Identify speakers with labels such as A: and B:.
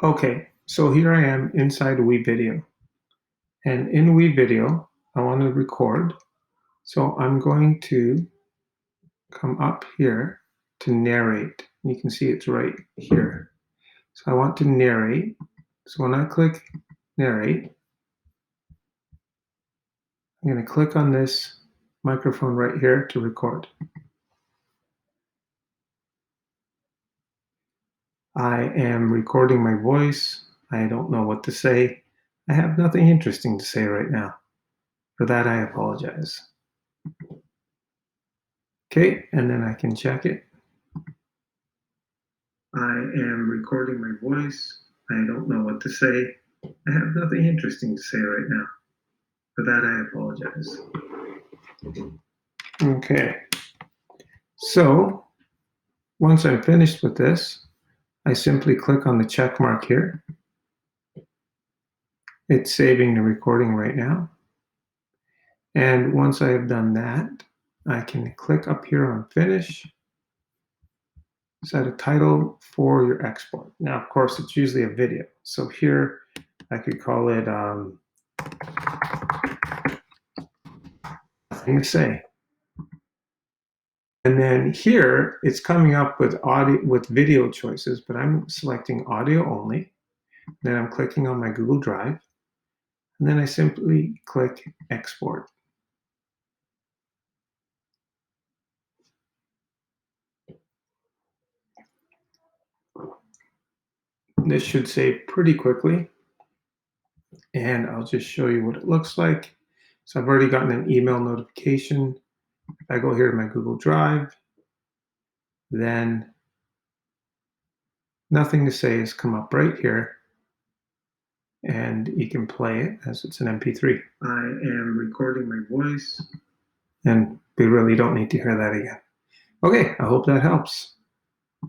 A: Okay, so here I am inside WeVideo. And in WeVideo, I want to record. So I'm going to come up here to narrate. You can see it's right here. So I want to narrate. So when I click narrate, I'm going to click on this microphone right here to record. I am recording my voice. I don't know what to say. I have nothing interesting to say right now. For that, I apologize. Okay, and then I can check it. I am recording my voice. I don't know what to say. I have nothing interesting to say right now. For that, I apologize. Okay. So once I'm finished with this, I simply click on the check mark here. It's saving the recording right now. And once I have done that, I can click up here on finish, set a title for your export. Now, of course, it's usually a video. So here I could call it nothing to say. And then here it's coming up with audio with video choices, but I'm selecting audio only. Then I'm clicking on my Google Drive, and then I simply click export. This should save pretty quickly, and I'll just show you what it looks like. So I've already gotten an email notification. If I go here to my Google Drive, then nothing to say has come up right here, and you can play it as it's an MP3. I am recording my voice, and we really don't need to hear that again. Okay, I hope that helps.